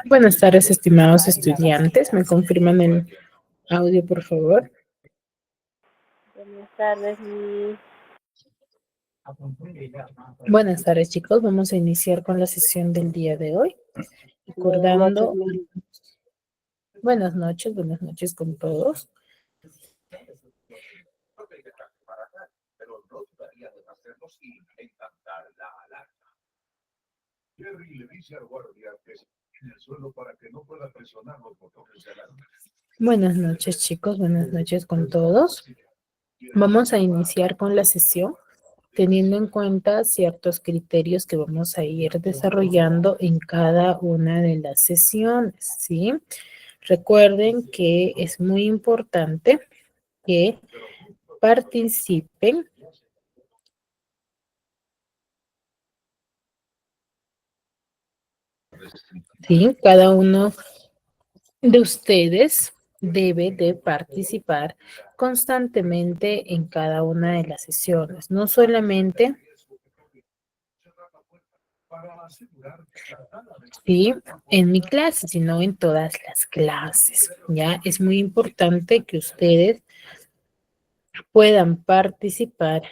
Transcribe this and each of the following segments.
Buenas tardes, estimados estudiantes. ¿Me confirman el audio, por favor? Buenas tardes, mi... Buenas tardes, chicos. Vamos a iniciar con la sesión del día de hoy. Buenas noches, Recordando, mi... buenas noches con todos. Buenas noches, chicos. Buenas noches con todos. Vamos a iniciar con la sesión teniendo en cuenta ciertos criterios que vamos a ir desarrollando en cada una de las sesiones, ¿sí? Recuerden que es muy importante que participen. Sí, cada uno de ustedes debe de participar constantemente en cada una de las sesiones, no solamente sí, en mi clase, sino en todas las clases. Ya es muy importante que ustedes puedan participar,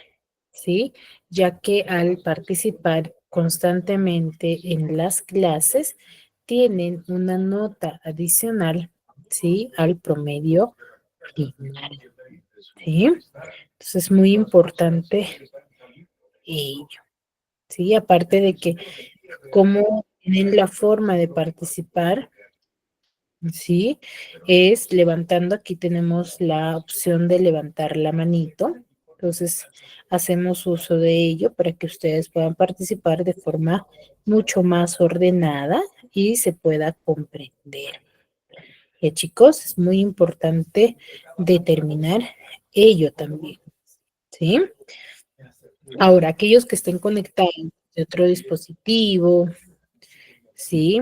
¿sí? Ya que al participar constantemente en las clases, tienen una nota adicional, ¿sí? Al promedio final, ¿sí? Entonces es muy importante ello, ¿sí? Aparte de que como tienen la forma de participar, ¿sí? Es levantando, aquí tenemos la opción de levantar la manito. Entonces, hacemos uso de ello para que ustedes puedan participar de forma mucho más ordenada y se pueda comprender. Chicos, es muy importante determinar ello también, ¿sí? Ahora, aquellos que estén conectados de otro dispositivo, ¿sí?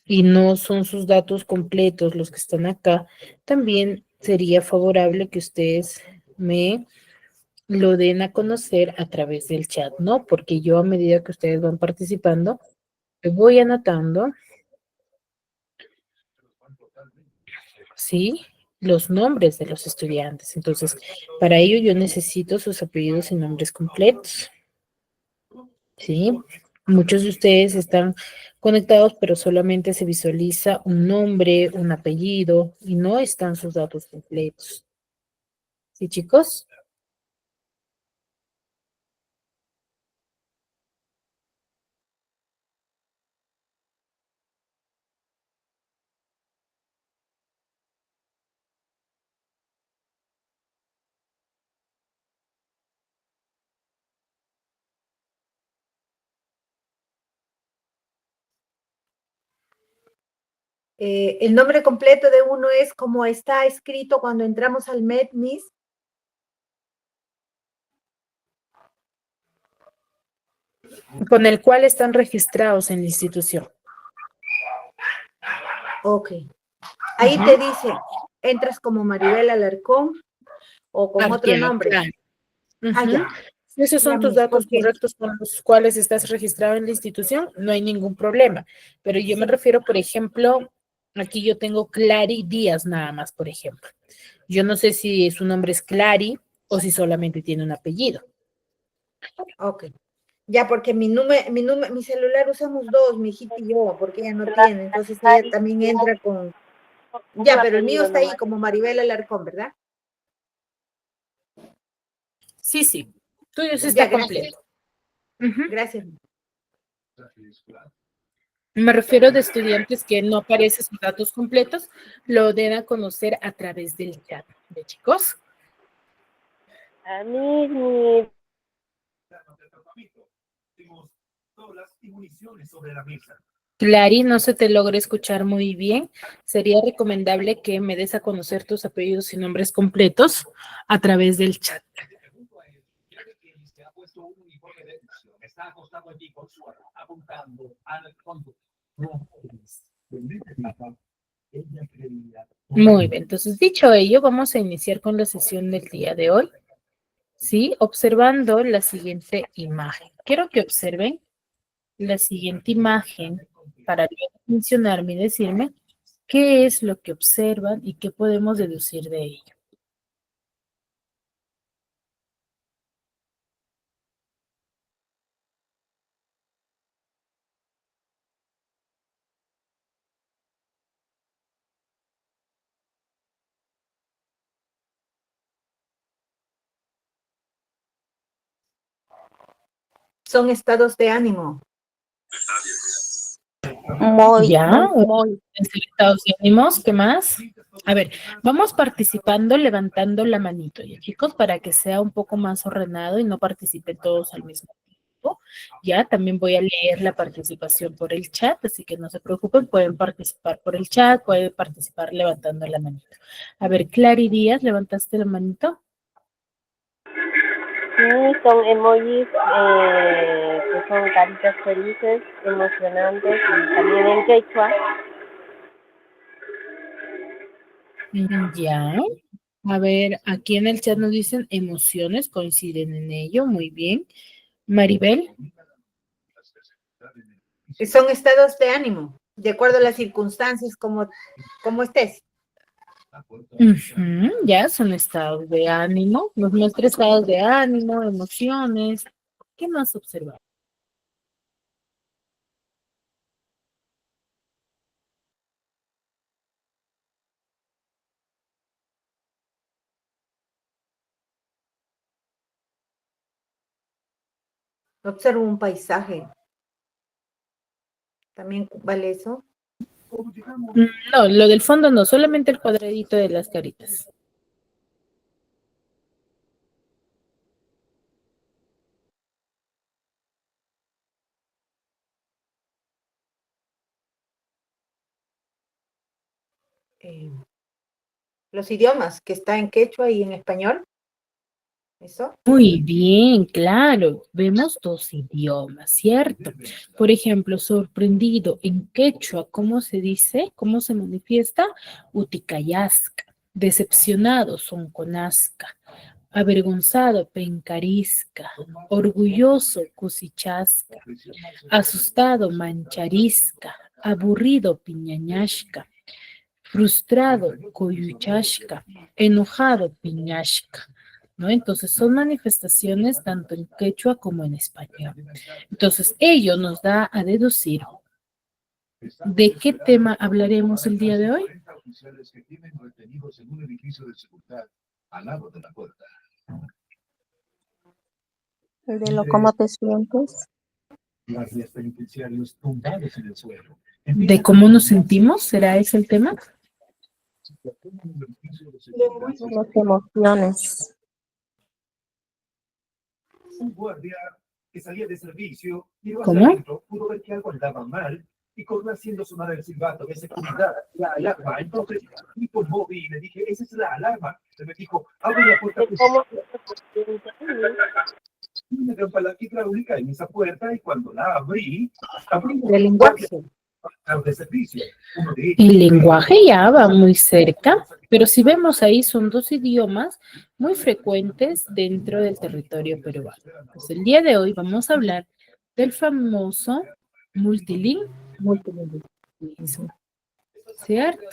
Y no son sus datos completos los que están acá, también sería favorable que ustedes me lo den a conocer a través del chat, ¿no? Porque yo a medida que ustedes van participando, voy anotando, ¿sí? Los nombres de los estudiantes. Entonces, para ello yo necesito sus apellidos y nombres completos, ¿sí? Muchos de ustedes están conectados, pero solamente se visualiza un nombre, un apellido y no están sus datos completos. ¿Sí, chicos? El nombre completo de uno es como está escrito cuando entramos al MED, Miss. Con el cual están registrados en la institución. Ok. Ahí te dice, entras como Maribel Alarcón o con otro Ya, nombre. claro. Ya. Si esos Ya, son tus Miss, datos porque correctos con los cuales estás registrado en la institución, no hay ningún problema. Pero yo me refiero, por ejemplo, aquí yo tengo Clary Díaz nada más, por ejemplo. Yo no sé si su nombre es Clary o si solamente tiene un apellido. ok. Ya, porque mi celular usamos dos, mi hijita y yo, porque ella no tiene, entonces ella también entra con. Ya, pero el mío está ahí como Maribel Alarcón, ¿verdad? Sí, sí. Tuyo sí Ya, está gracias. completo. Ujú. Gracias. Me refiero de estudiantes que no aparecen sus datos completos, lo den a conocer a través del chat. ¿De chicos? A mí, mi... Clary, no se te logra escuchar muy bien. Sería recomendable que me des a conocer tus apellidos y nombres completos a través del chat. Muy bien, entonces dicho ello, vamos a iniciar con la sesión del día de hoy, ¿sí? Observando la siguiente imagen. Quiero que observen la siguiente imagen para luego mencionarme y decirme qué es lo que observan y qué podemos deducir de ello. Son estados de ánimo. ¿Ya? Estados de ánimos, ¿qué más? A ver, vamos participando levantando la manito, ¿ya, chicos? Para que sea un poco más ordenado y no participen todos al mismo tiempo. Ya, también voy a leer la participación por el chat, así que no se preocupen, pueden participar por el chat, pueden participar levantando la manito. A ver, Clary Díaz, ¿levantaste la manito? Sí, son emojis que son caritas felices, emocionantes y también en quechua. Ya. A ver, aquí en el chat nos dicen emociones, coinciden en ello, muy bien. Maribel. Son estados de ánimo, de acuerdo a las circunstancias, como estés. Ya son estados de ánimo, nos muestra estados de ánimo, emociones. ¿Qué más observamos? Observo un paisaje. ¿También vale eso? No, lo del fondo no, solamente el cuadradito de las caritas. Los idiomas que está en quechua y en español. ¿Eso? Muy bien, claro. Vemos dos idiomas, ¿cierto? Por ejemplo, sorprendido en quechua, ¿cómo se dice? ¿Cómo se manifiesta? Uticayasca. Decepcionado, sonconasca. Avergonzado, pencarisca. Orgulloso, cusichasca. Asustado, mancharisca. Aburrido, piñañasca. Frustrado, coyuchashka, enojado, piñashka, ¿no? Entonces son manifestaciones tanto en quechua como en español. Entonces ello nos da a deducir de qué tema hablaremos el día de hoy. De lo cómo te sientes. ¿De cómo nos sentimos? ¿Será ese el tema? Las emociones. Un guardia que salía de servicio, miró ¿Cómo? hacia adentro, pudo ver que algo andaba mal y corrió haciendo sonar el silbato de seguridad, la alarma. Entonces, y por móvil y le dije, esa es la alarma. Se me dijo, abre la puerta. ¿De cómo Una gran palanca hidráulica en esa puerta y cuando la abrí Del lenguaje. de servicio. Uno de ellos, El lenguaje ya va muy cerca, pero si vemos ahí son dos idiomas muy frecuentes dentro del territorio peruano. Pues el día de hoy vamos a hablar del famoso multilingüismo, ¿cierto?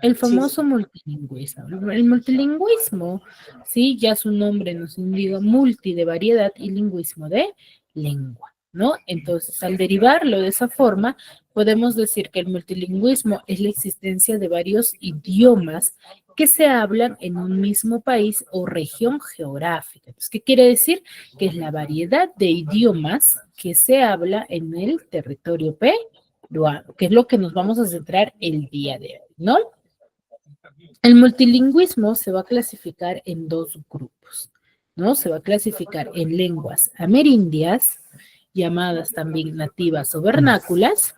El famoso multilingüismo. El multilingüismo, sí, ya su nombre nos indica multi de variedad y lingüismo de lengua, ¿no? Entonces, al derivarlo de esa forma, podemos decir que el multilingüismo es la existencia de varios idiomas que se hablan en un mismo país o región geográfica. Entonces, ¿qué quiere decir? Que es la variedad de idiomas que se habla en el territorio peruano, que es lo que nos vamos a centrar el día de hoy, ¿no? El multilingüismo se va a clasificar en dos grupos, ¿no? Se va a clasificar en lenguas amerindias, llamadas también nativas o vernáculas,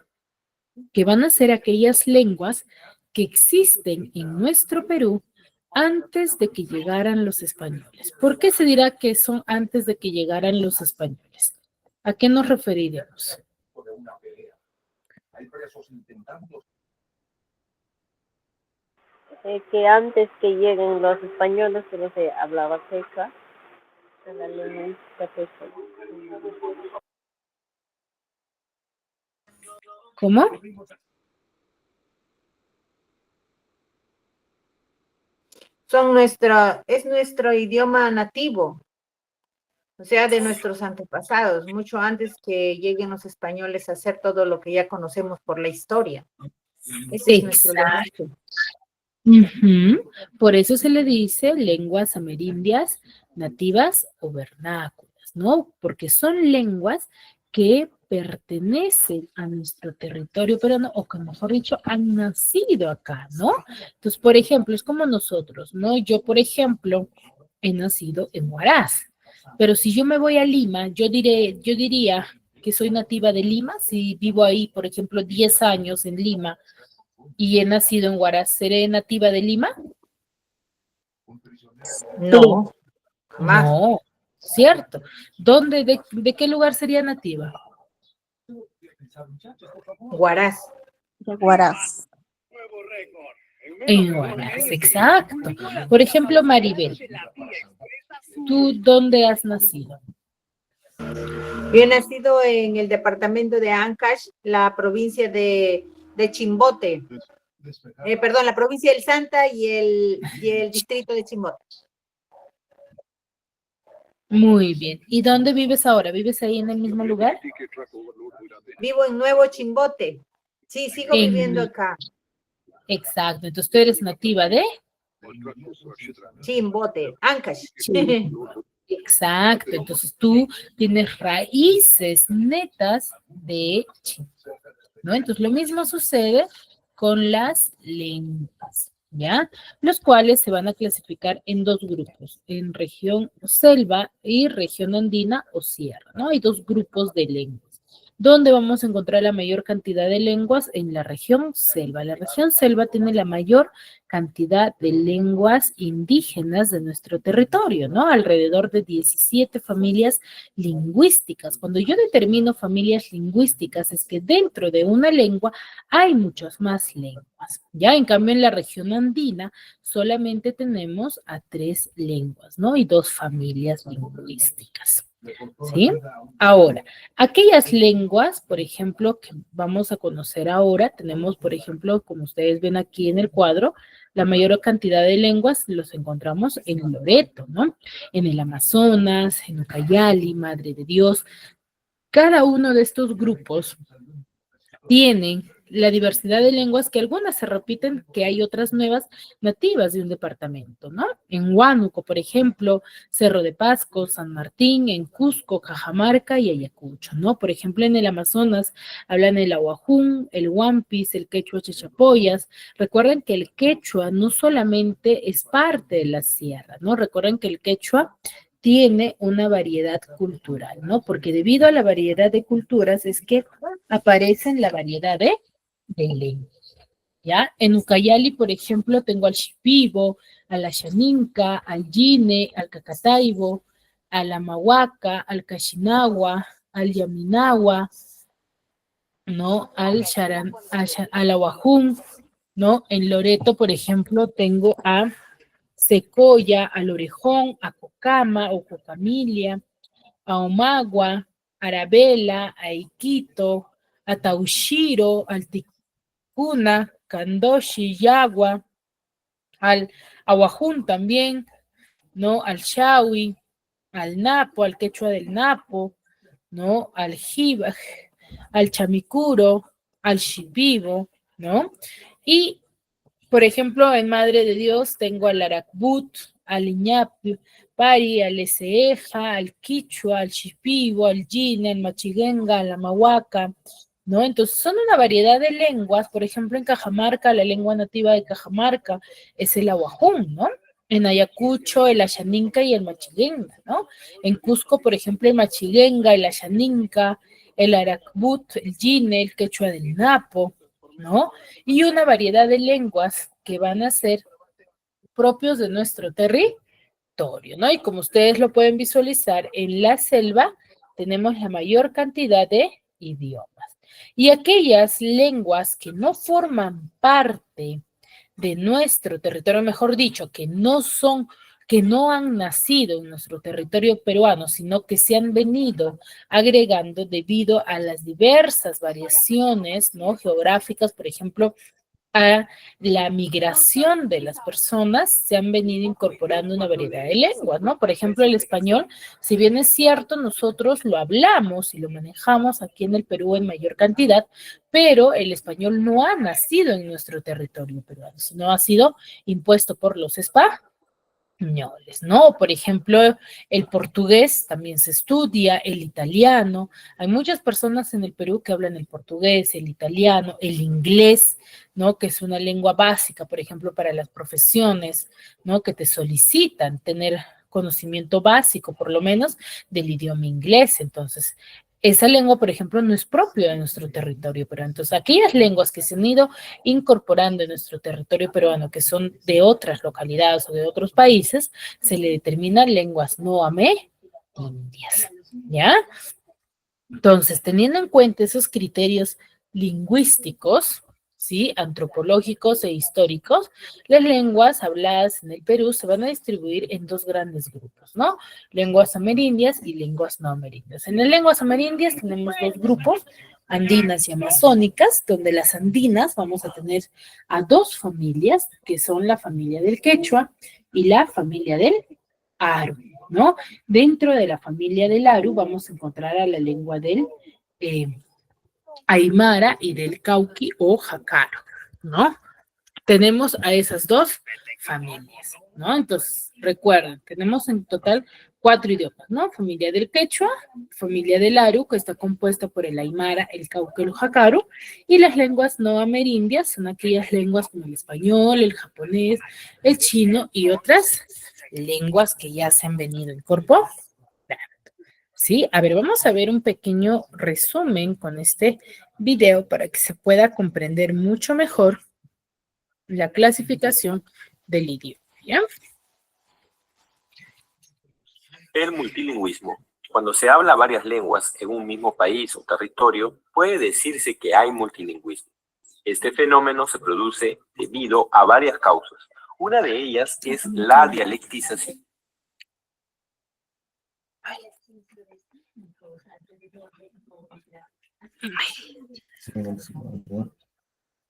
que van a ser aquellas lenguas que existen en nuestro Perú antes de que llegaran los españoles. ¿Por qué se dirá que son antes de que llegaran los españoles? ¿A qué nos referiremos? que antes que lleguen los españoles solo se hablaba quechua, en la lengua quechua. ¿Cómo? Es nuestro idioma nativo, o sea, de nuestros antepasados, mucho antes que lleguen los españoles a hacer todo lo que ya conocemos por la historia. Ese es nuestro Exacto. lenguaje. Ujú. Por eso se le dice lenguas amerindias, nativas o vernáculas, ¿no? Porque son lenguas que pertenecen a nuestro territorio peruano, o que mejor dicho, han nacido acá, ¿no? Entonces, por ejemplo, es como nosotros, ¿no? Yo, por ejemplo, he nacido en Huaraz, pero si yo me voy a Lima, yo diría que soy nativa de Lima, si vivo ahí, por ejemplo, 10 años en Lima, y he nacido en Huaraz, ¿seré nativa de Lima? No, jamás. No, cierto. ¿Dónde, de qué lugar sería nativa? Huaraz. De Huaraz. En Huaraz, exacto. Por ejemplo, Maribel, ¿tú dónde has nacido? Yo he nacido en el departamento de Ancash, la provincia de Chimbote. Perdón, la provincia del Santa y el distrito de Chimbote. Muy bien. ¿Y dónde vives ahora? ¿Vives ahí en el mismo lugar? Vivo en Nuevo Chimbote. Sí, sigo viviendo acá. Exacto. Entonces tú eres nativa de Chimbote, Ancash. Chimbote. Exacto. Entonces tú tienes raíces netas de Chimbote, ¿no? Entonces lo mismo sucede con las lenguas, ¿ya? Los cuales se van a clasificar en dos grupos, en región selva y región andina o sierra, ¿no? Hay dos grupos de lenguas. ¿Dónde vamos a encontrar la mayor cantidad de lenguas? En la región selva. La región selva tiene la mayor cantidad de lenguas indígenas de nuestro territorio, ¿no? Alrededor de 17 familias lingüísticas. Cuando yo determino familias lingüísticas, es que dentro de una lengua hay muchas más lenguas. Ya, en cambio, en la región andina solamente tenemos a 3 lenguas, ¿no? Y 2 familias lingüísticas. ¿Sí? Ahora, aquellas lenguas, por ejemplo, que vamos a conocer ahora, tenemos, por ejemplo, como ustedes ven aquí en el cuadro, la mayor cantidad de lenguas los encontramos en Loreto, ¿no? En el Amazonas, en Ucayali, Madre de Dios. Cada uno de estos grupos tienen la diversidad de lenguas, que algunas se repiten, que hay otras nuevas nativas de un departamento, ¿no? En Huánuco, por ejemplo, Cerro de Pasco, San Martín, en Cusco, Cajamarca y Ayacucho, ¿no? Por ejemplo, en el Amazonas hablan el ahuajún, el huampis, el quechua chachapoyas. Recuerden que el quechua no solamente es parte de la sierra, ¿no? Recuerden que el quechua tiene una variedad cultural, ¿no? Porque debido a la variedad de culturas es que aparecen la variedad de lenguas, ¿ya? En Ucayali, por ejemplo, tengo al Shipibo, a la Xaninca, al Yine, al Cacataibo, a la Mahuaca, al Cachinagua, al Yaminagua, ¿no? Al Ahuajún, ¿no? En Loreto, por ejemplo, tengo a Secoya, al Orejón, a Cocama o Cocamilia, a Omagua, Arabela, a Iquito, a Taushiro, al Ticuna, Candoshi, Yagua, al Ahuajún también, ¿no? Al Shawi, al Napo, al Quechua del Napo, ¿no? Al Jibaj, al Chamicuro, al Shipibo, ¿no? Y por ejemplo, en Madre de Dios tengo al Aracbut, al Iñapi, Pari, al Eseja, al Quichua, al Shipibo, al Yine, al Machiguenga, al Amahuaca, ¿no? Entonces son una variedad de lenguas. Por ejemplo, en Cajamarca, la lengua nativa de Cajamarca es el ahuajún, ¿no? En Ayacucho, el Ayaninca y el Machiguenga, ¿no? En Cusco, por ejemplo, el Machiguenga, el Ayaninca, el Aracbut, el Yine, el Quechua del Napo, ¿no? Y una variedad de lenguas que van a ser propios de nuestro territorio, ¿no? Y como ustedes lo pueden visualizar, en la selva tenemos la mayor cantidad de idiomas. Y aquellas lenguas que no forman parte de nuestro territorio, mejor dicho, que no son que no han nacido en nuestro territorio peruano, sino que se han venido agregando debido a las diversas variaciones, ¿no?, geográficas, por ejemplo, a la migración de las personas, se han venido incorporando una variedad de lenguas, ¿no? Por ejemplo, el español, si bien es cierto, nosotros lo hablamos y lo manejamos aquí en el Perú en mayor cantidad, pero el español no ha nacido en nuestro territorio peruano, sino ha sido impuesto por los españoles, ¿no? Por ejemplo, el portugués también se estudia, el italiano. Hay muchas personas en el Perú que hablan el portugués, el italiano, el inglés, ¿no?, que es una lengua básica, por ejemplo, para las profesiones, ¿no?, que te solicitan tener conocimiento básico, por lo menos, del idioma inglés. Entonces, esa lengua, por ejemplo, no es propia de nuestro territorio peruano. Entonces, aquellas lenguas que se han ido incorporando en nuestro territorio peruano, que son de otras localidades o de otros países, se le determinan lenguas no amerindias, ¿ya? Entonces, teniendo en cuenta esos criterios lingüísticos, ¿sí?, antropológicos e históricos, las lenguas habladas en el Perú se van a distribuir en dos grandes grupos, ¿no? Lenguas amerindias y lenguas no amerindias. En las lenguas amerindias tenemos dos grupos, andinas y amazónicas, donde las andinas vamos a tener a dos familias, que son la familia del quechua y la familia del aru, ¿no? Dentro de la familia del aru vamos a encontrar a la lengua del aymara y del cauqui o jacaro, ¿no? Tenemos a esas dos familias, ¿no? Entonces, recuerden, tenemos en total 4 idiomas, ¿no? Familia del quechua, familia del aru, que está compuesta por el aymara, el cauqui y el jacaro, y las lenguas no amerindias son aquellas lenguas como el español, el japonés, el chino y otras lenguas que ya se han venido incorporando. Sí, a ver, vamos a ver un pequeño resumen con este video para que se pueda comprender mucho mejor la clasificación del idioma, ¿ya? El multilingüismo. Cuando se habla varias lenguas en un mismo país o territorio, puede decirse que hay multilingüismo. Este fenómeno se produce debido a varias causas. Una de ellas es la dialectización.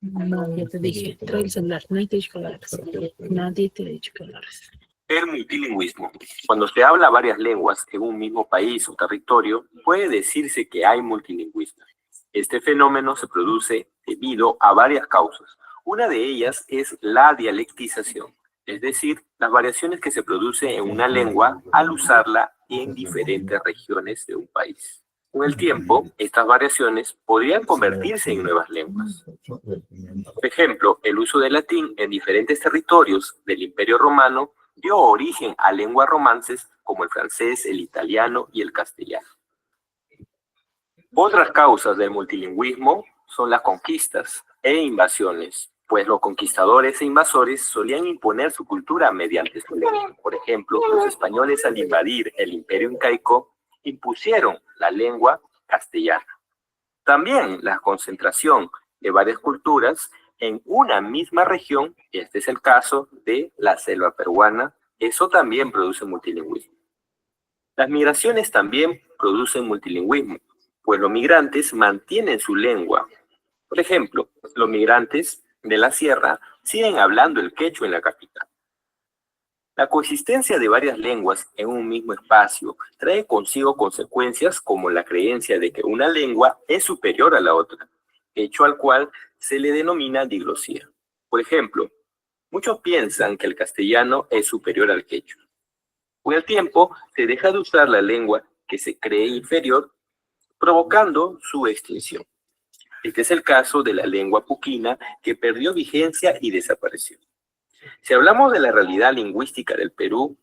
No, ya te dije, trae el celular, nadie te ha dicho que agarres. Nadie te ha dicho que agarres. El multilingüismo. Cuando se habla varias lenguas en un mismo país o territorio, puede decirse que hay multilingüismo. Este fenómeno se produce debido a varias causas. Una de ellas es la dialectización, es decir, las variaciones que se producen en una lengua al usarla en diferentes regiones de un país. Con el tiempo, estas variaciones podrían convertirse en nuevas lenguas. Por ejemplo, el uso del latín en diferentes territorios del Imperio Romano dio origen a lenguas romances como el francés, el italiano y el castellano. Otras causas del multilingüismo son las conquistas e invasiones, pues los conquistadores e invasores solían imponer su cultura mediante su lengua. Por ejemplo, los españoles al invadir el Imperio Incaico impusieron la lengua castellana. También la concentración de varias culturas en una misma región, este es el caso de la selva peruana, eso también produce multilingüismo. Las migraciones también producen multilingüismo, pues los migrantes mantienen su lengua. Por ejemplo, los migrantes de la sierra siguen hablando el quechua en la capital. La coexistencia de varias lenguas en un mismo espacio trae consigo consecuencias como la creencia de que una lengua es superior a la otra, hecho al cual se le denomina diglosía. Por ejemplo, muchos piensan que el castellano es superior al quechua. Con el tiempo, se deja de usar la lengua que se cree inferior, provocando su extinción. Este es el caso de la lengua puquina, que perdió vigencia y desapareció. Si hablamos de la realidad lingüística del Perú,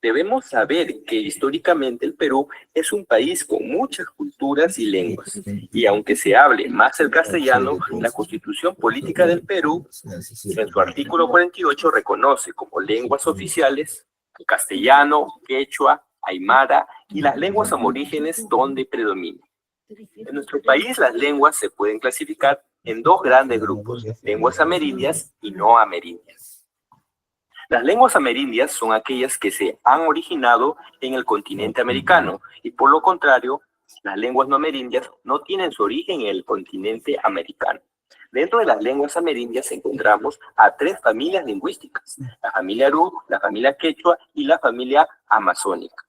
debemos saber que históricamente el Perú es un país con muchas culturas y lenguas. Y aunque se hable más el castellano, la Constitución Política del Perú, en su artículo 48, reconoce como lenguas oficiales el castellano, quechua, aymara y las lenguas aborígenes donde predomina. En nuestro país las lenguas se pueden clasificar en dos grandes grupos, lenguas amerindias y no amerindias. Las lenguas amerindias son aquellas que se han originado en el continente americano y por lo contrario, las lenguas no amerindias no tienen su origen en el continente americano. Dentro de las lenguas amerindias encontramos a 3 familias lingüísticas, la familia Aru, la familia Quechua y la familia amazónica.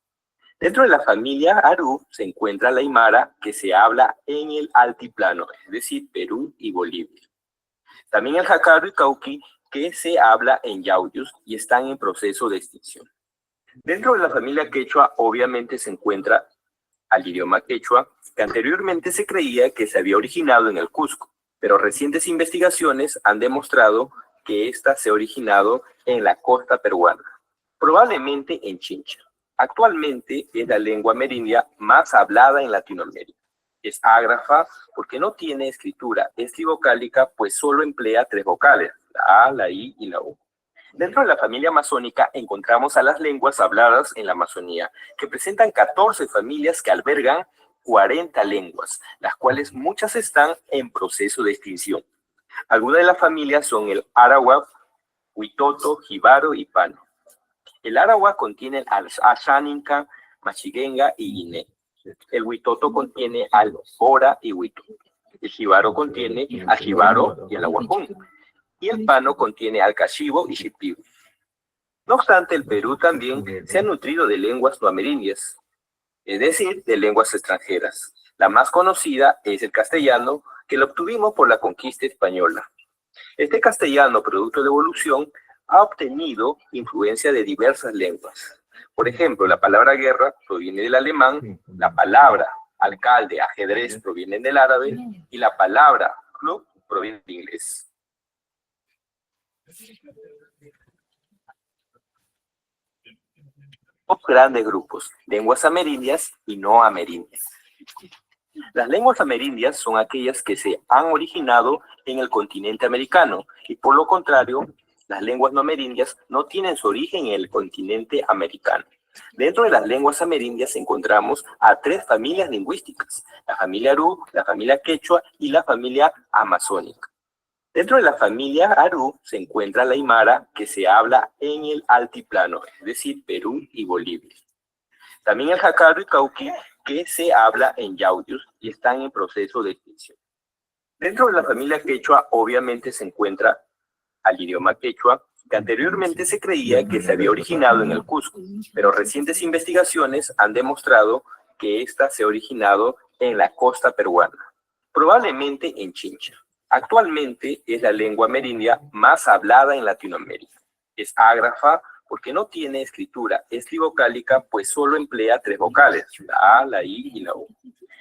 Dentro de la familia Aru se encuentra la Aymara, que se habla en el altiplano, es decir, Perú y Bolivia. También el Jacaro y Cauqui, que se habla en Yauyos y están en proceso de extinción. Dentro de la familia Quechua, obviamente se encuentra al idioma quechua, que anteriormente se creía que se había originado en el Cusco, pero recientes investigaciones han demostrado que ésta se ha originado en la costa peruana, probablemente en Chincha. Actualmente es la lengua amerindia más hablada en Latinoamérica. Es ágrafa porque no tiene escritura estrivocálica, pues solo emplea 3 vocales, la A, la I y la U. Dentro de la familia amazónica encontramos a las lenguas habladas en la Amazonía, que presentan 14 familias que albergan 40 lenguas, las cuales muchas están en proceso de extinción. Algunas de las familias son el Arawak, Huitoto, Jibaro y Pano. El Arawak contiene al Ashaninka, Machiguenga y Guiné. El Huitoto contiene al Bora y Huito. El Jibaro contiene a Jibaro y al Aguajón. Y el Pano contiene al Cachibo y Shipibo. No obstante, el Perú también se ha nutrido de lenguas no amerindias, es decir, de lenguas extranjeras. La más conocida es el castellano, que lo obtuvimos por la conquista española. Este castellano, producto de evolución, ha obtenido influencia de diversas lenguas. Por ejemplo, la palabra guerra proviene del alemán, la palabra alcalde, ajedrez provienen del árabe y la palabra club proviene del inglés. Dos grandes grupos, lenguas amerindias y no amerindias. Las lenguas amerindias son aquellas que se han originado en el continente americano y por lo contrario, las lenguas no amerindias no tienen su origen en el continente americano. Dentro de las lenguas amerindias encontramos a 3 familias lingüísticas, la familia Aru, la familia Quechua y la familia amazónica. Dentro de la familia Aru se encuentra la Aymara, que se habla en el altiplano, es decir, Perú y Bolivia. También el Jacaro y Cauqui, que se habla en Yauyos y están en proceso de extinción. Dentro de la familia Quechua, obviamente se encuentra al idioma quechua, que anteriormente se creía que se había originado en el Cusco, pero recientes investigaciones han demostrado que ésta se ha originado en la costa peruana, probablemente en Chincha. Actualmente es la lengua amerindia más hablada en Latinoamérica. Es ágrafa porque no tiene escritura estrivocálica, pues solo emplea 3 vocales, la A, la I y la U.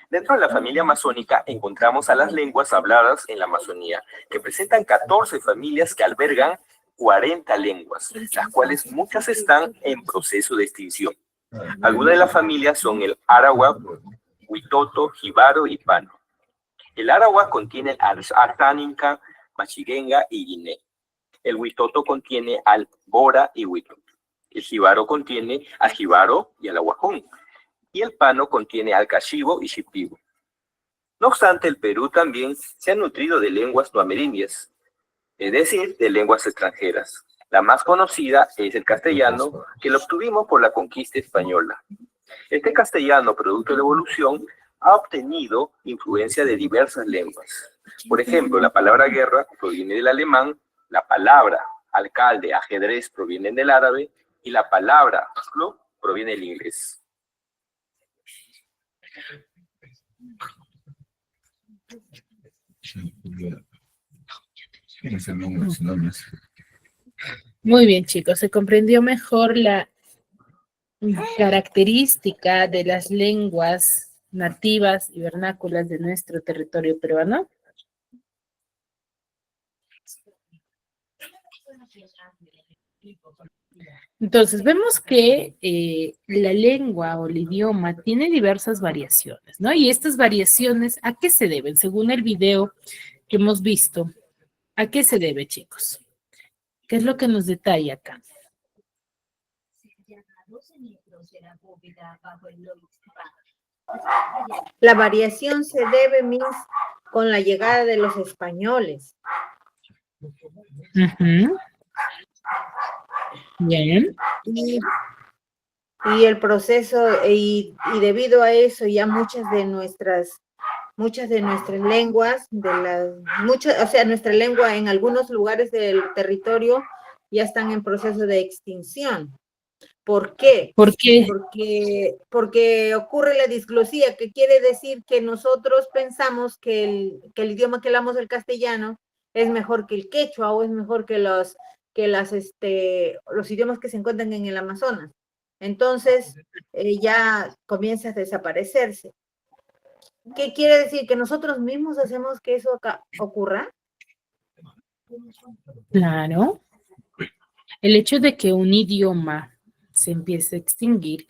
Dentro de la familia amazónica encontramos a las lenguas habladas en la Amazonía, que presentan 14 familias que albergan 40 lenguas, las cuales muchas están en proceso de extinción. Algunas de las familias son el Arawak, Huitoto, Jibaro y Pano. El Arawak contiene al Ashaninka, Machiguenga y Guiné. El Huitoto contiene al Bora y Huito. El Jibaro contiene al Jibaro y al Aguajón. Y el Pano contiene al Cachibo y Shipibo. No obstante, el Perú también se ha nutrido de lenguas no amerindias, es decir, de lenguas extranjeras. La más conocida es el castellano, que lo obtuvimos por la conquista española. Este castellano, producto de la evolución, ha obtenido influencia de diversas lenguas. Por ejemplo, la palabra guerra proviene del alemán, la palabra alcalde, ajedrez provienen del árabe y la palabra club proviene del inglés. Muy bien, chicos, se comprendió mejor la característica de las lenguas nativas y vernáculas de nuestro territorio peruano. Entonces, vemos que la lengua o el idioma tiene diversas variaciones, ¿no? Y estas variaciones, ¿a qué se deben? Según el video que hemos visto, ¿a qué se debe, chicos? ¿Qué es lo que nos detalla acá? La variación se debe, Miss, con la llegada de los españoles. Bien. Y el proceso, y debido a eso ya muchas de nuestras lenguas, o sea, nuestra lengua en algunos lugares del territorio ya están en proceso de extinción. ¿Por qué? Porque, Porque ocurre la disglosía, que quiere decir que nosotros pensamos que el idioma que hablamos, el castellano, es mejor que el quechua o es mejor que los idiomas que se encuentran en el Amazonas. Entonces, ya comienza a desaparecerse. ¿Qué quiere decir? ¿Que nosotros mismos hacemos que eso acá ocurra? claro, el hecho de que un idioma se empiece a extinguir,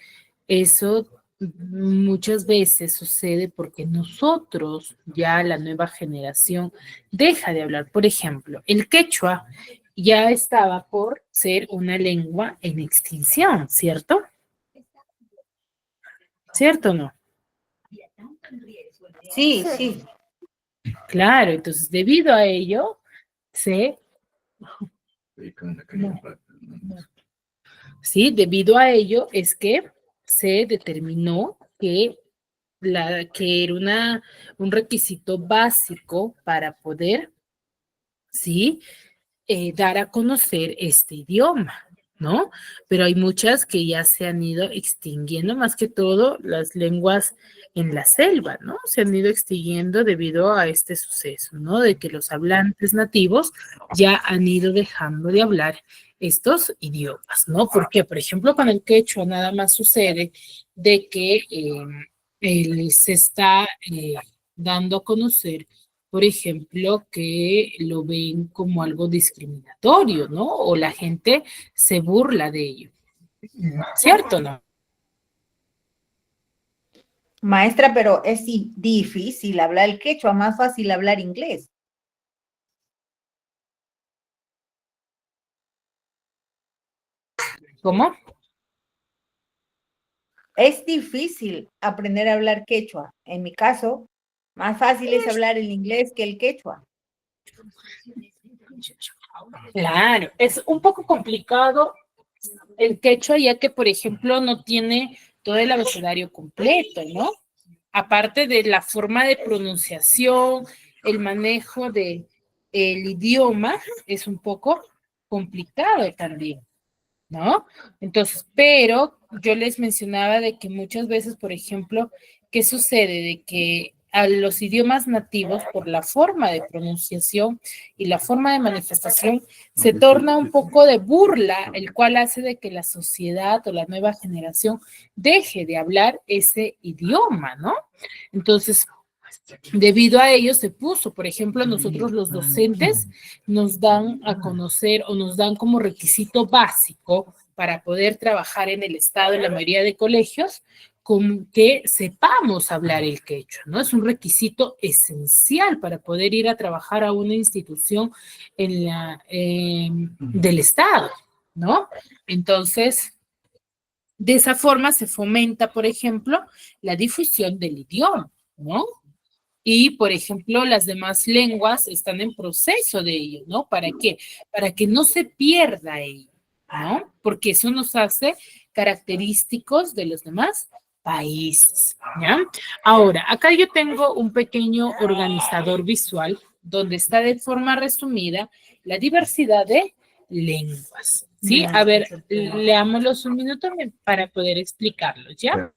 eso muchas veces sucede porque nosotros, ya la nueva generación, deja de hablar. Por ejemplo, el quechua ya estaba por ser una lengua en extinción, ¿cierto? ¿Cierto o no? Sí, sí. Claro, entonces debido a ello, se... Sí, debido a ello es que se determinó que era un requisito básico para poder, sí, dar a conocer este idioma, ¿no? Pero hay muchas que ya se han ido extinguiendo, más que todo las lenguas en la selva, ¿no? Se han ido extinguiendo debido a este suceso, ¿no? De que los hablantes nativos ya han ido dejando de hablar estos idiomas, ¿no? Porque, por ejemplo, con el quechua nada más sucede de que se está dando a conocer, por ejemplo, que lo ven como algo discriminatorio, ¿no? O la gente se burla de ello. ¿Cierto o no? Maestra, pero es difícil hablar el quechua, más fácil hablar inglés. ¿Cómo? Es difícil aprender a hablar quechua. En mi caso, más fácil es hablar el inglés que el quechua. Claro, es un poco complicado el quechua, ya que, por ejemplo, no tiene todo el abecedario completo, ¿no? Aparte de la forma de pronunciación, el manejo de el idioma es un poco complicado también, ¿no? Entonces, pero yo les mencionaba de que muchas veces, por ejemplo, ¿qué sucede? De que a los idiomas nativos, por la forma de pronunciación y la forma de manifestación, se torna un poco de burla, el cual hace de que la sociedad o la nueva generación deje de hablar ese idioma, ¿no? Entonces, debido a ello se puso, por ejemplo, nosotros los docentes nos dan a conocer o nos dan como requisito básico para poder trabajar en el estado en la mayoría de colegios con que sepamos hablar el quechua, ¿no? Es un requisito esencial para poder ir a trabajar a una institución del estado, ¿no? Entonces, de esa forma se fomenta, por ejemplo, la difusión del idioma, ¿no? Y, por ejemplo, las demás lenguas están en proceso de ello, ¿no? ¿Para qué? Para que no se pierda ello, ¿no? Porque eso nos hace característicos de los demás países, ¿ya? Ahora, acá yo tengo un pequeño organizador visual donde está de forma resumida la diversidad de lenguas, ¿sí? A ver, leámoslos un minuto para poder explicarlos, ¿ya?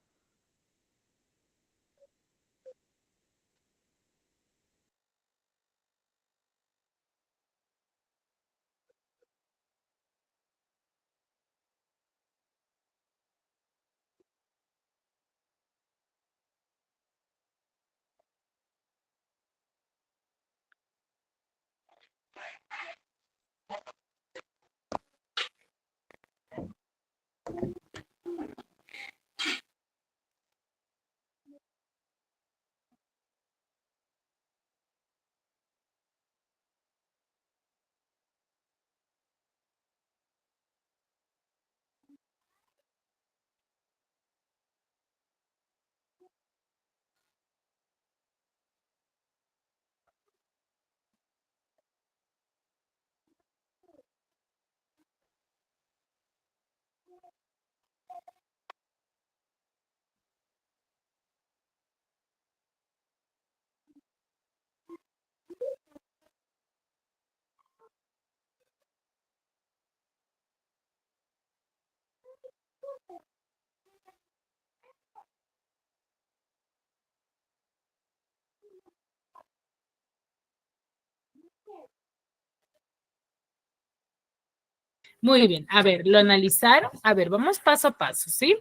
Muy bien, a ver, lo analizaron. A ver, vamos paso a paso, ¿sí?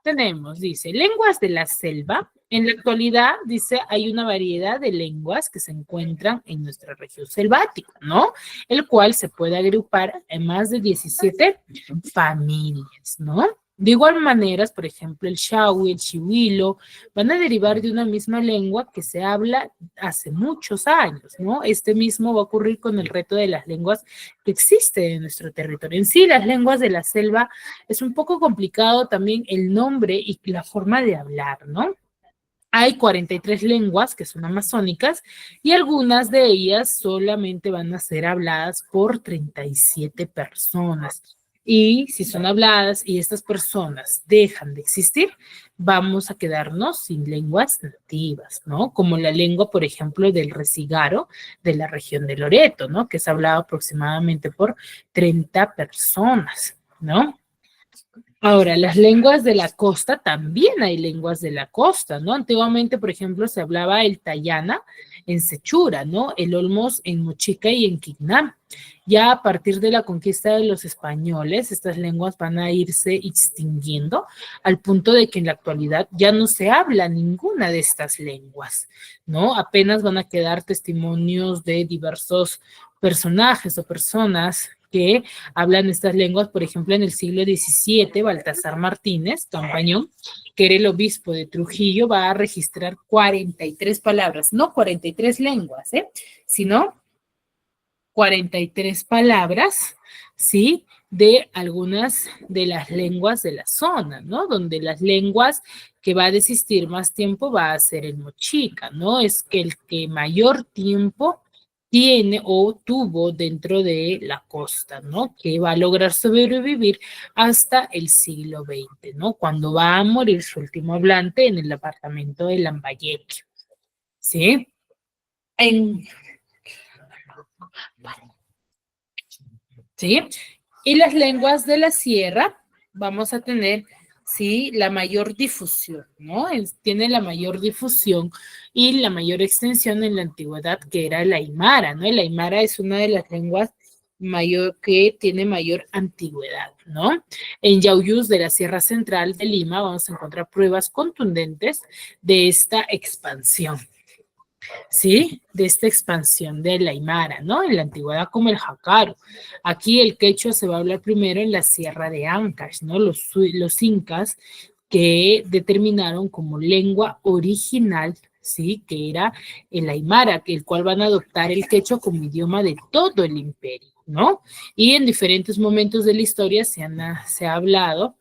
Tenemos, dice, lenguas de la selva. En la actualidad, dice, hay una variedad de lenguas que se encuentran en nuestra región selvática, ¿no? El cual se puede agrupar en más de 17 familias, ¿no? De igual manera, por ejemplo, el Shawi, el Chihuilo, van a derivar de una misma lengua que se habla hace muchos años, ¿no? Este mismo va a ocurrir con el reto de las lenguas que existen en nuestro territorio. En sí, las lenguas de la selva es un poco complicado también el nombre y la forma de hablar, ¿no? Hay 43 lenguas que son amazónicas y algunas de ellas solamente van a ser habladas por 37 personas. Y si son habladas y estas personas dejan de existir, vamos a quedarnos sin lenguas nativas, ¿no? Como la lengua, por ejemplo, del Resigaro de la región de Loreto, ¿no? Que es hablado aproximadamente por 30 personas, ¿no? Ahora, las lenguas de la costa, también hay lenguas de la costa, ¿no? Antiguamente, por ejemplo, se hablaba el Tayana en Sechura, ¿no? El Olmos en Mochica y en Quignam. Ya a partir de la conquista de los españoles, estas lenguas van a irse extinguiendo al punto de que en la actualidad ya no se habla ninguna de estas lenguas, ¿no? Apenas van a quedar testimonios de diversos personajes o personas que hablan estas lenguas. Por ejemplo, en el siglo XVII, Baltasar Martínez Campañón, que era el obispo de Trujillo, va a registrar 43 palabras, no 43 lenguas, sino 43 palabras, ¿sí? De algunas de las lenguas de la zona, ¿no? Donde las lenguas que va a desistir más tiempo va a ser el mochica, ¿no? Es que el que mayor tiempo tiene o tuvo dentro de la costa, ¿no? Que va a lograr sobrevivir hasta el siglo XX, ¿no? Cuando va a morir su último hablante en el departamento de Lambayeque, ¿sí? ¿Sí? Y las lenguas de la sierra vamos a tener, sí, la mayor difusión, ¿no? Tiene la mayor difusión y la mayor extensión en la antigüedad, que era el aymara, ¿no? El aymara es una de las lenguas mayor que tiene mayor antigüedad, ¿no? En Yauyuz de la Sierra Central de Lima vamos a encontrar pruebas contundentes de esta expansión. ¿Sí? De esta expansión del aymara, ¿no? En la antigüedad como el jacaro. Aquí el quechua se va a hablar primero en la Sierra de Ancash, ¿no? Los incas que determinaron como lengua original, ¿sí? Que era el aymara, el cual van a adoptar el quechua como idioma de todo el imperio, ¿no? Y en diferentes momentos de la historia se ha hablado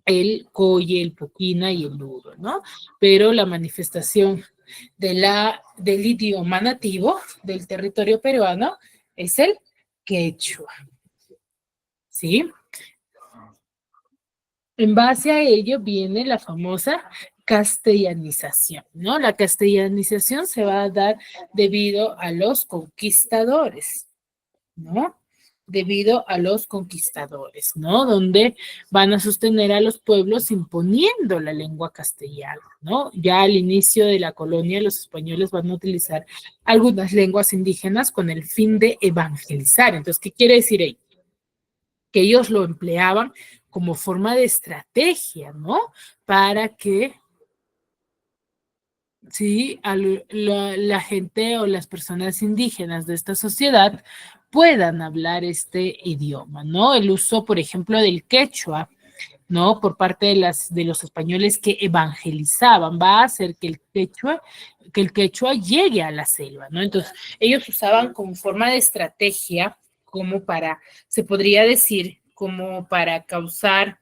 el coye, el poquina y el ludo, ¿no? Pero la manifestación del idioma nativo del territorio peruano es el quechua, ¿sí? En base a ello viene la famosa castellanización, ¿no? La castellanización se va a dar debido a los conquistadores, ¿no? Debido a los conquistadores, ¿no? Donde van a sostener a los pueblos imponiendo la lengua castellana, ¿no? Ya al inicio de la colonia, los españoles van a utilizar algunas lenguas indígenas con el fin de evangelizar. Entonces, ¿qué quiere decir ahí? Que ellos lo empleaban como forma de estrategia, ¿no? Para que sí, la gente o las personas indígenas de esta sociedad puedan hablar este idioma, ¿no? El uso, por ejemplo, del quechua, ¿no? Por parte de los españoles que evangelizaban, va a hacer que el quechua llegue a la selva, ¿no? Entonces, ellos usaban como forma de estrategia, como para, se podría decir, como para causar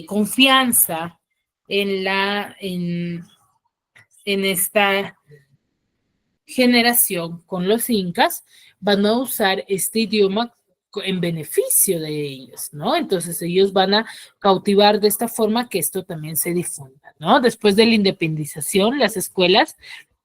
confianza en esta generación con los incas, van a usar este idioma en beneficio de ellos, ¿no? Entonces ellos van a cautivar de esta forma que esto también se difunda, ¿no? Después de la independización, las escuelas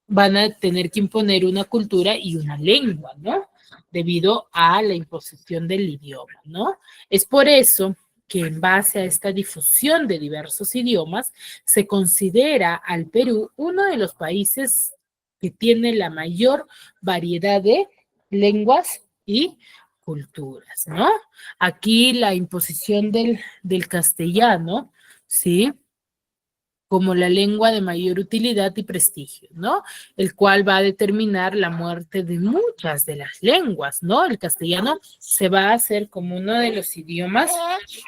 van a tener que imponer una cultura y una lengua, ¿no? Debido a la imposición del idioma, ¿no? Es por eso que en base a esta difusión de diversos idiomas, se considera al Perú uno de los países que tiene la mayor variedad de lenguas y culturas, ¿no? Aquí la imposición del castellano, ¿sí? Como la lengua de mayor utilidad y prestigio, ¿no? El cual va a determinar la muerte de muchas de las lenguas, ¿no? El castellano se va a hacer como uno de los idiomas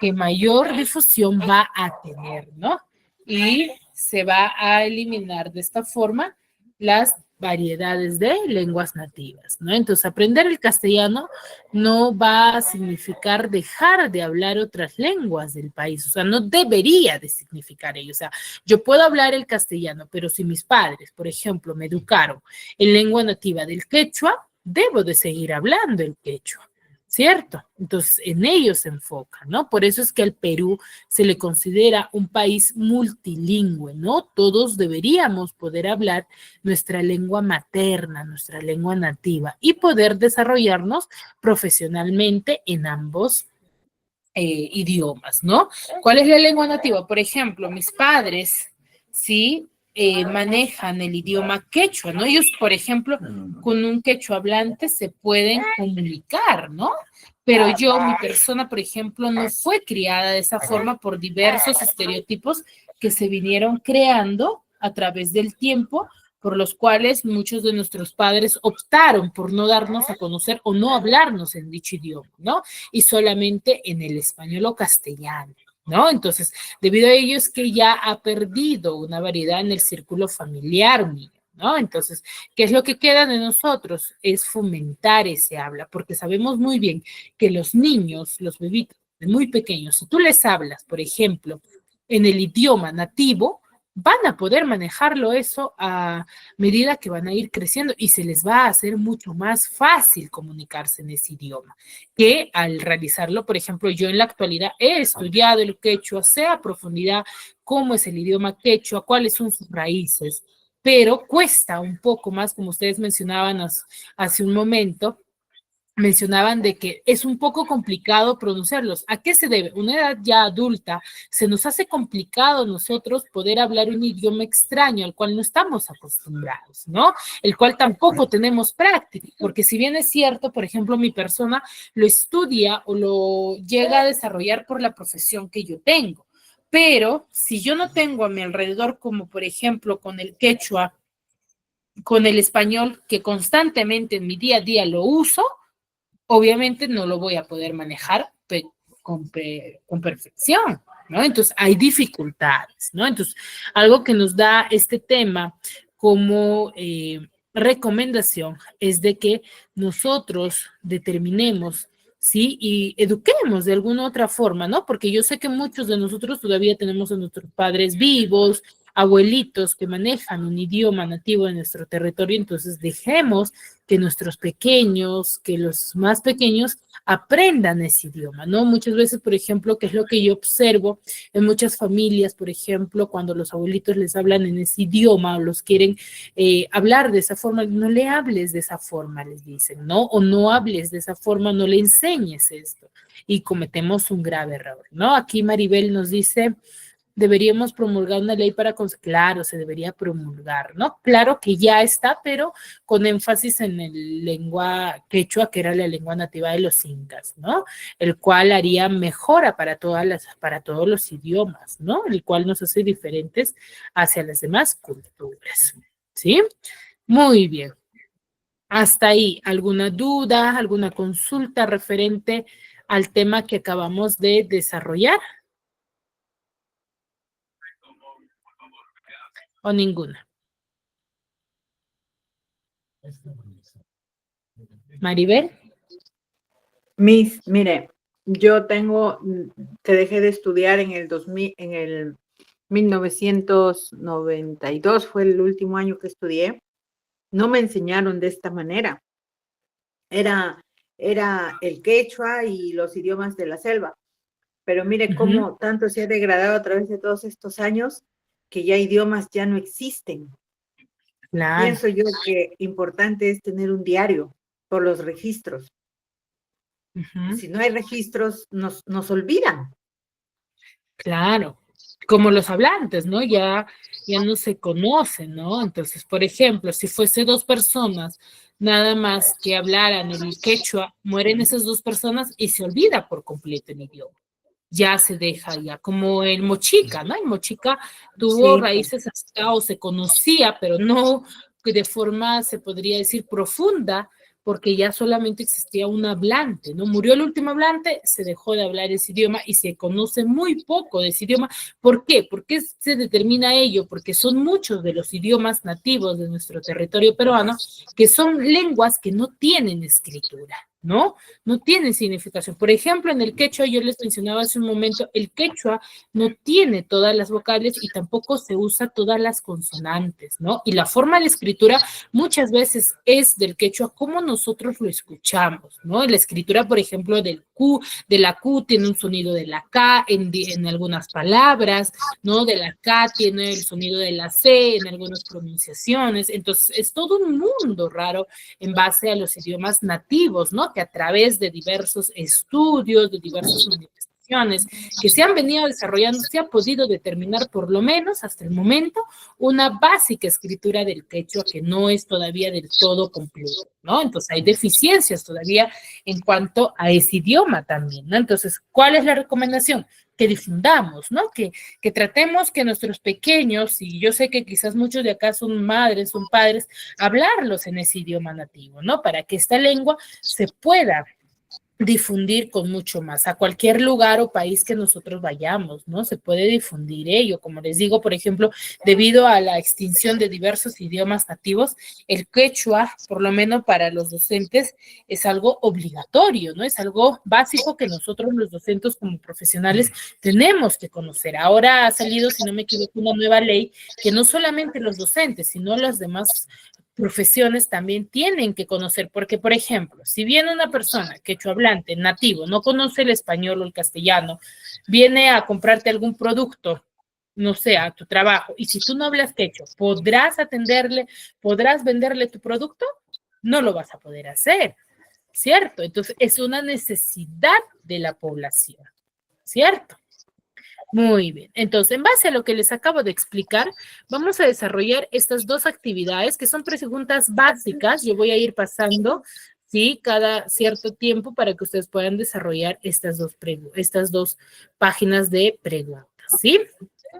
que mayor difusión va a tener, ¿no? Y se va a eliminar de esta forma las variedades de lenguas nativas, ¿no? Entonces, aprender el castellano no va a significar dejar de hablar otras lenguas del país, o sea, no debería de significar ello, o sea, yo puedo hablar el castellano, pero si mis padres, por ejemplo, me educaron en lengua nativa del quechua, debo de seguir hablando el quechua, ¿cierto? Entonces, en ello se enfoca, ¿no? Por eso es que al Perú se le considera un país multilingüe, ¿no? Todos deberíamos poder hablar nuestra lengua materna, nuestra lengua nativa y poder desarrollarnos profesionalmente en ambos idiomas, ¿no? ¿Cuál es la lengua nativa? Por ejemplo, mis padres, ¿sí? Manejan el idioma quechua, ¿no? Ellos, por ejemplo, con un quechua hablante se pueden comunicar, ¿no? Pero yo, mi persona, por ejemplo, no fue criada de esa forma por diversos estereotipos que se vinieron creando a través del tiempo, por los cuales muchos de nuestros padres optaron por no darnos a conocer o no hablarnos en dicho idioma, ¿no? Y solamente en el español o castellano, ¿no? Entonces, debido a ello es que ya ha perdido una variedad en el círculo familiar mío, ¿no? Entonces, ¿qué es lo que queda de nosotros? Es fomentar ese habla, porque sabemos muy bien que los niños, los bebitos muy pequeños, si tú les hablas, por ejemplo, en el idioma nativo, van a poder manejarlo eso a medida que van a ir creciendo y se les va a hacer mucho más fácil comunicarse en ese idioma que al realizarlo, por ejemplo, yo en la actualidad he estudiado el quechua, sé a profundidad cómo es el idioma quechua, cuáles son sus raíces, pero cuesta un poco más, como ustedes mencionaban hace un momento, mencionaban de que es un poco complicado pronunciarlos. ¿A qué se debe? Una edad ya adulta, se nos hace complicado nosotros poder hablar un idioma extraño al cual no estamos acostumbrados, ¿no? El cual tampoco tenemos práctica, porque si bien es cierto, por ejemplo, mi persona lo estudia o lo llega a desarrollar por la profesión que yo tengo, pero si yo no tengo a mi alrededor, como por ejemplo con el quechua, con el español, que constantemente en mi día a día lo uso, obviamente no lo voy a poder manejar con perfección, ¿no? Entonces hay dificultades, ¿no? Entonces, algo que nos da este tema como recomendación es de que nosotros determinemos, ¿sí? Y eduquemos de alguna otra forma, ¿no? Porque yo sé que muchos de nosotros todavía tenemos a nuestros padres vivos, abuelitos que manejan un idioma nativo de nuestro territorio, entonces dejemos que nuestros pequeños, que los más pequeños aprendan ese idioma, ¿no? Muchas veces, por ejemplo, que es lo que yo observo en muchas familias, por ejemplo, cuando los abuelitos les hablan en ese idioma o los quieren hablar de esa forma, no le hables de esa forma, les dicen, ¿no? O no hables de esa forma, no le enseñes esto. Y cometemos un grave error, ¿no? Aquí Maribel nos dice, deberíamos promulgar una ley para, claro, se debería promulgar, ¿no? Claro que ya está, pero con énfasis en el lengua quechua, que era la lengua nativa de los incas, ¿no? El cual haría mejora para para todos los idiomas, ¿no? El cual nos hace diferentes hacia las demás culturas, ¿sí? Muy bien. Hasta ahí, ¿alguna duda, alguna consulta referente al tema que acabamos de desarrollar? ¿O ninguna? Maribel. Mire, yo que dejé de estudiar en el 2000, en el 1992, fue el último año que estudié. No me enseñaron de esta manera. Era el quechua y los idiomas de la selva. Pero mire cómo tanto se ha degradado a través de todos estos años que ya idiomas ya no existen. Claro. Pienso yo que importante es tener un diario por los registros. Si no hay registros, nos olvidan. Claro, como los hablantes, ¿no? Ya no se conocen, ¿no? Entonces, por ejemplo, si fuese dos personas nada más que hablaran el quechua, mueren esas dos personas y se olvida por completo el idioma. Ya se deja ya, como el mochica, ¿no? El mochica tuvo Sí, pues. raíces hasta o se conocía, pero no de forma, se podría decir, profunda, porque ya solamente existía un hablante, ¿no? Murió el último hablante, se dejó de hablar ese idioma y se conoce muy poco de ese idioma. ¿Por qué? ¿Por qué se determina ello? Porque son muchos de los idiomas nativos de nuestro territorio peruano que son lenguas que no tienen escritura, ¿no? No tienen significación. Por ejemplo, en el quechua, yo les mencionaba hace un momento, el quechua no tiene todas las vocales y tampoco se usa todas las consonantes, ¿no? Y la forma de escritura muchas veces es del quechua como nosotros lo escuchamos, ¿no? La escritura, por ejemplo, del Q, de la Q tiene un sonido de la K en algunas palabras, ¿no? De la K tiene el sonido de la C en algunas pronunciaciones. Entonces, es todo un mundo raro en base a los idiomas nativos, ¿no? Que a través de diversos estudios, de diversas manifestaciones que se han venido desarrollando, se ha podido determinar por lo menos hasta el momento una básica escritura del quechua que no es todavía del todo completo, ¿no? Entonces hay deficiencias todavía en cuanto a ese idioma también, ¿no? Entonces, ¿cuál es la recomendación? Que difundamos, ¿no? Que tratemos que nuestros pequeños, y yo sé que quizás muchos de acá son madres, son padres, hablarlos en ese idioma nativo, ¿no? Para que esta lengua se pueda difundir con mucho más a cualquier lugar o país que nosotros vayamos, ¿no? Se puede difundir ello, como les digo, por ejemplo, debido a la extinción de diversos idiomas nativos, el quechua, por lo menos para los docentes, es algo obligatorio, ¿no? Es algo básico que nosotros los docentes como profesionales tenemos que conocer. Ahora ha salido, si no me equivoco, una nueva ley que no solamente los docentes, sino las demás profesiones también tienen que conocer, porque, por ejemplo, si viene una persona quechohablante, nativo, no conoce el español o el castellano, viene a comprarte algún producto, no sé, a tu trabajo, y si tú no hablas quechua, ¿podrás atenderle, podrás venderle tu producto? No lo vas a poder hacer, ¿cierto? Entonces, es una necesidad de la población, ¿cierto? Muy bien. Entonces, en base a lo que les acabo de explicar, vamos a desarrollar estas dos actividades que son preguntas básicas. Yo voy a ir pasando, ¿sí? Cada cierto tiempo para que ustedes puedan desarrollar estas dos páginas de preguntas, ¿sí?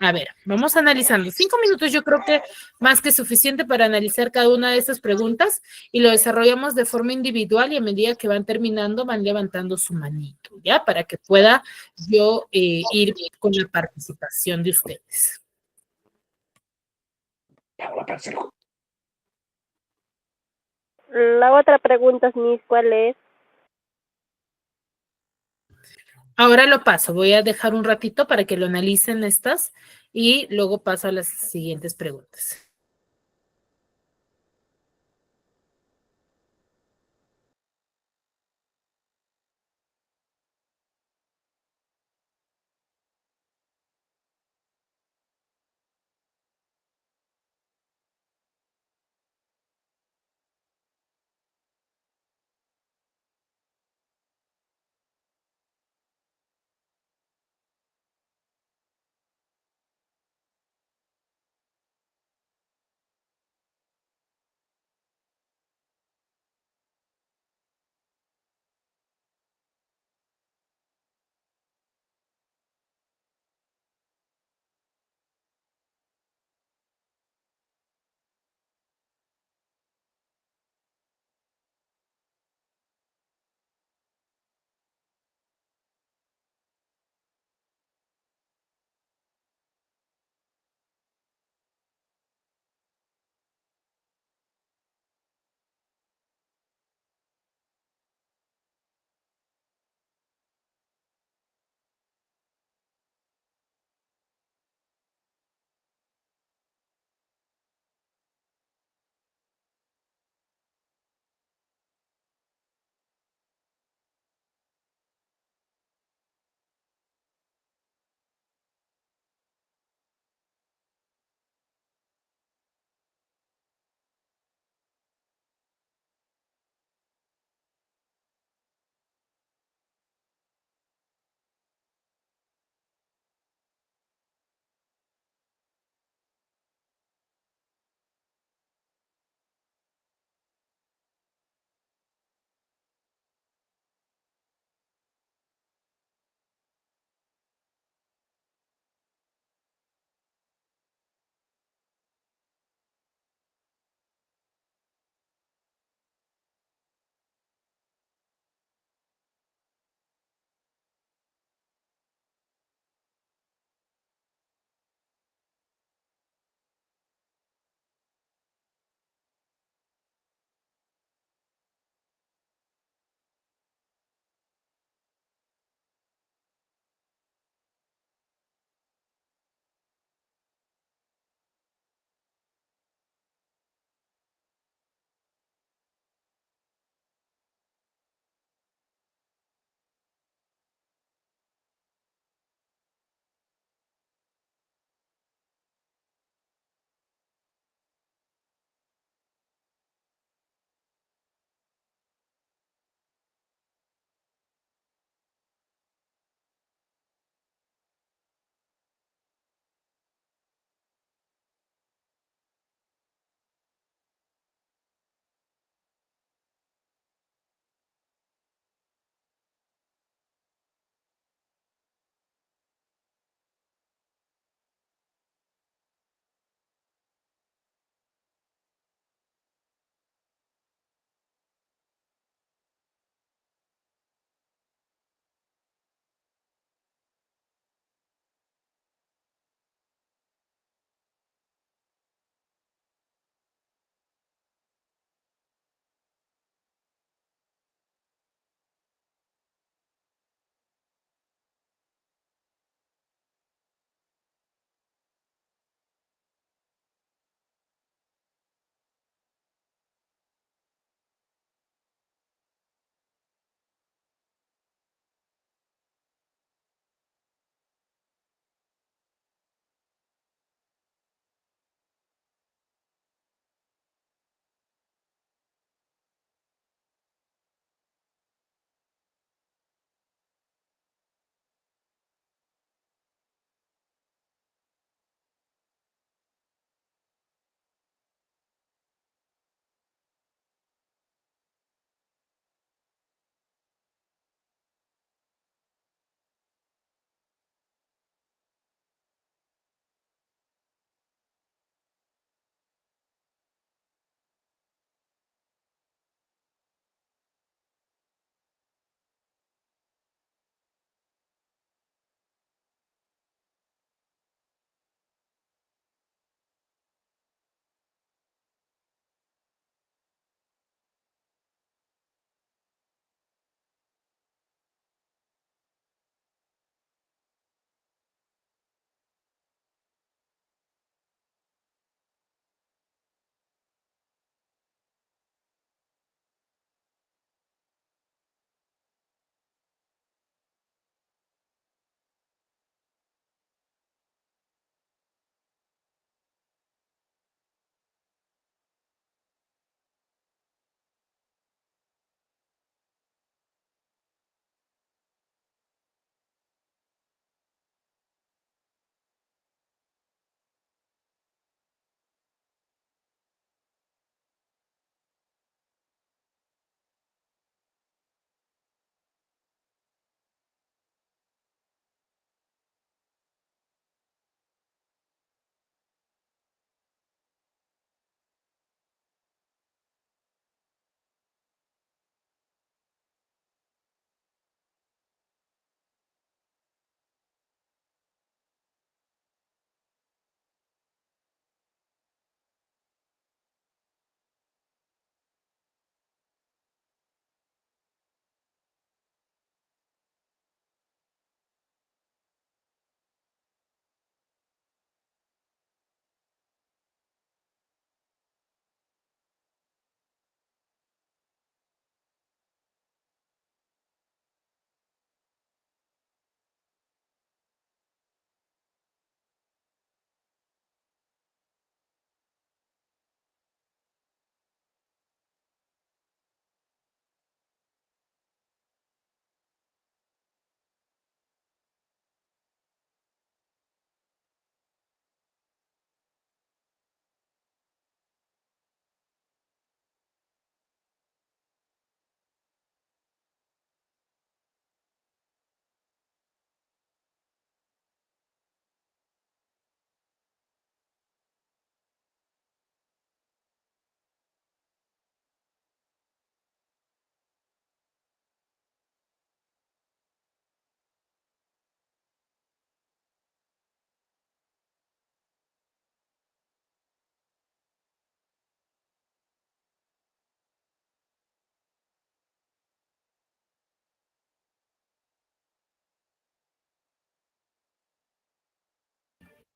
A ver, vamos analizando. 5 minutos yo creo que más que suficiente para analizar cada una de estas preguntas y lo desarrollamos de forma individual y a medida que van terminando van levantando su manito, ¿ya? Para que pueda yo ir con la participación de ustedes. La otra pregunta, Miss, ¿cuál es? Ahora lo paso, voy a dejar un ratito para que lo analicen estas y luego paso a las siguientes preguntas.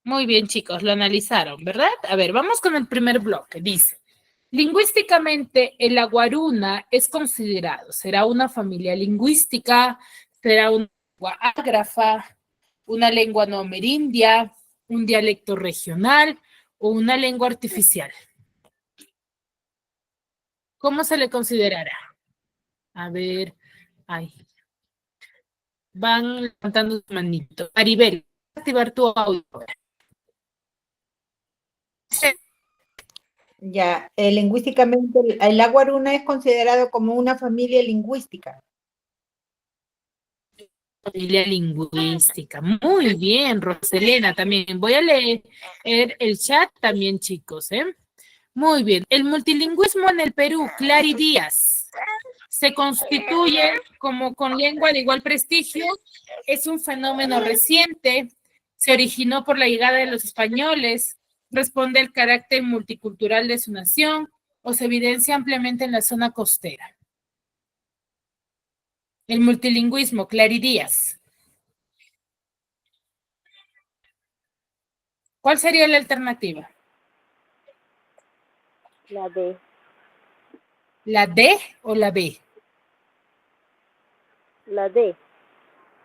Muy bien, chicos, lo analizaron, ¿verdad? A ver, vamos con el primer bloque. Dice, lingüísticamente, el aguaruna es considerado, será una familia lingüística, será una lengua ágrafa, una lengua no amerindia, un dialecto regional o una lengua artificial. ¿Cómo se le considerará? A ver, ay, van levantando su manito. Maribel, activar tu audio. Ya, lingüísticamente, el aguaruna es considerado como una familia lingüística. Familia lingüística. Muy bien, Roselena, también. Voy a leer el chat también, chicos, ¿eh? Muy bien. El multilingüismo en el Perú, Clary Díaz, se constituye como con lengua de igual prestigio. Es un fenómeno reciente. Se originó por la llegada de los españoles. Responde al carácter multicultural de su nación o se evidencia ampliamente en la zona costera. El multilingüismo, Clary Díaz. ¿Cuál sería la alternativa? La D. ¿La D o la B? La D.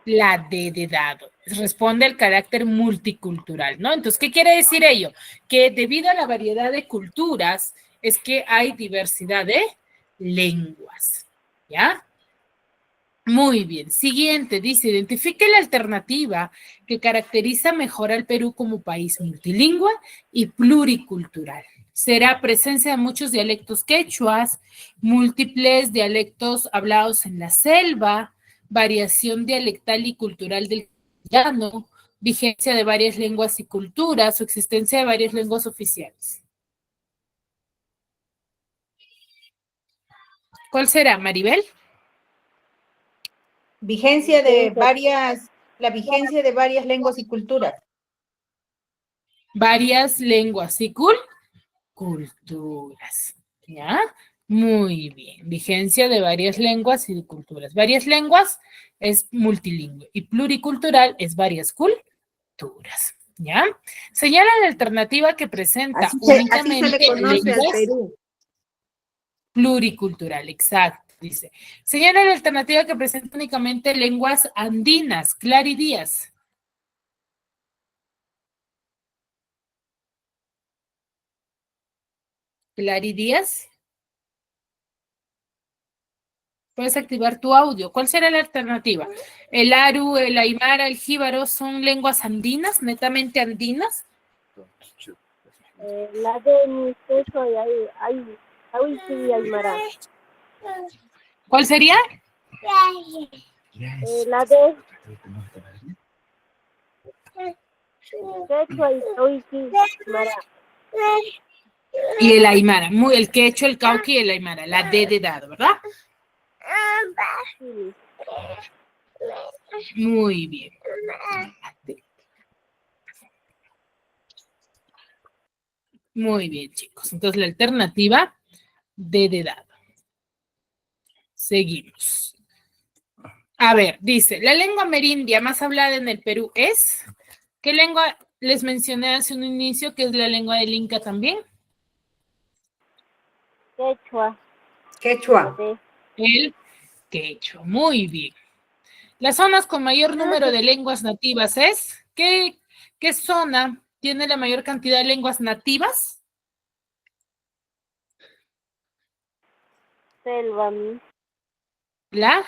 La D de dado. Responde al carácter multicultural, ¿no? Entonces, ¿qué quiere decir ello? Que debido a la variedad de culturas es que hay diversidad de lenguas, ¿ya? Muy bien. Siguiente, dice, identifique la alternativa que caracteriza mejor al Perú como país multilingüe y pluricultural. Será presencia de muchos dialectos quechuas, múltiples dialectos hablados en la selva, variación dialectal y cultural del castellano, vigencia de varias lenguas y culturas o existencia de varias lenguas oficiales. ¿Cuál será, Maribel? Vigencia de varias, la vigencia de varias lenguas y culturas. Varias lenguas y culturas, ¿ya? Muy bien. Vigencia de varias lenguas y culturas. Varias lenguas es multilingüe y pluricultural es varias culturas, ¿ya? Señala la alternativa que presenta Así se únicamente le conoce al lenguas Perú. pluricultural, exacto, dice. Señala la alternativa que presenta únicamente lenguas andinas, Clary Díaz. Clary Díaz. Puedes activar tu audio. ¿Cuál será la alternativa? ¿El aru, el aymara, el jíbaro son lenguas andinas, netamente andinas? La D, mi peso y ahí sí Aymara. ¿Cuál sería? La D. Quechua y Tawiki, Aymara. Y el aymara, el quechua, el cauqui y el aymara, la D de dado, ¿verdad? Sí. Muy bien. Muy bien, chicos. Entonces la alternativa D de dado. Seguimos. A ver, dice, la lengua amerindia más hablada en el Perú es, ¿qué lengua les mencioné hace un inicio que es la lengua del Inca también? Quechua. Quechua. La D. El quechua, muy bien. Las zonas con mayor número de lenguas nativas es, ¿qué zona tiene la mayor cantidad de lenguas nativas? Selva. La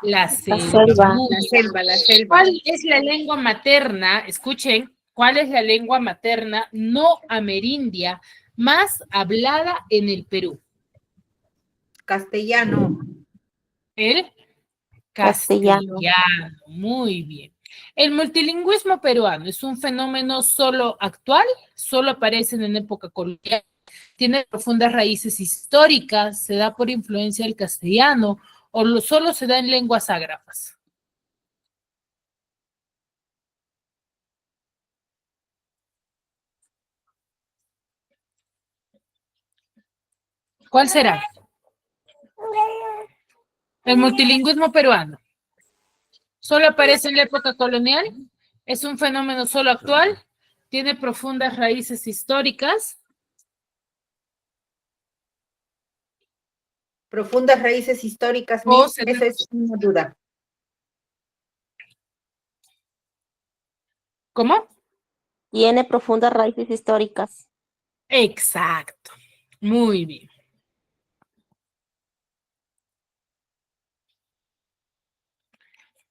La selva. selva. Muy La bien. selva, la selva. ¿Cuál es la lengua materna? Escuchen, ¿cuál es la lengua materna no amerindia más hablada en el Perú? Castellano. El Castellano. castellano. Muy bien. ¿El multilingüismo peruano es un fenómeno solo actual? ¿Solo aparece en época colonial? ¿Tiene profundas raíces históricas? ¿Se da por influencia del castellano? ¿O solo se da en lenguas ágrafas? ¿Cuál será? El multilingüismo peruano. ¿Solo aparece en la época colonial? ¿Es un fenómeno solo actual? tiene profundas raíces históricas. Profundas raíces históricas, O Miss, se esa es una duda. ¿Cómo? Tiene profundas raíces históricas. Exacto. Muy bien.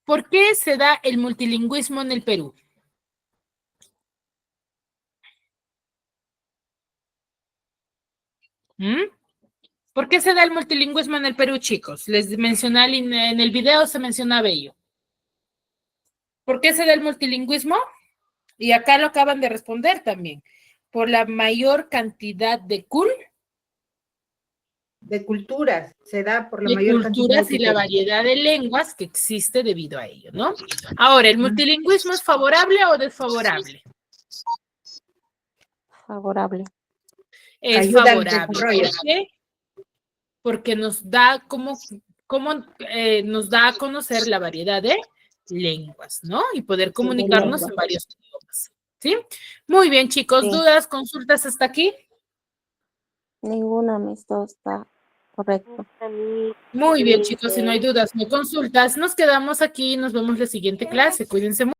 ¿Por qué se da el multilingüismo en el Perú? ¿Mm? ¿Por qué se da el multilingüismo en el Perú, chicos? Les mencioné en el video, se mencionaba ello. ¿Por qué se da el multilingüismo? Y acá lo acaban de responder también. Por la mayor cantidad de De culturas, se da por la mayor cantidad culturas de y la culturas. variedad de lenguas que existe debido a ello, ¿no? Ahora, ¿el multilingüismo es favorable o desfavorable? Favorable. Es Ayuda al favorable. desarrollo. ¿Por qué? Porque nos da nos da a conocer la variedad de lenguas, ¿no? Y poder comunicarnos en lenguas. varios idiomas. ¿Sí? Muy bien, chicos. Sí. ¿Dudas, consultas hasta aquí? Ninguna, Miss, todo está correcto. Muy bien, chicos. Si no hay dudas, no consultas, nos quedamos aquí y nos vemos en la siguiente clase. Cuídense mucho.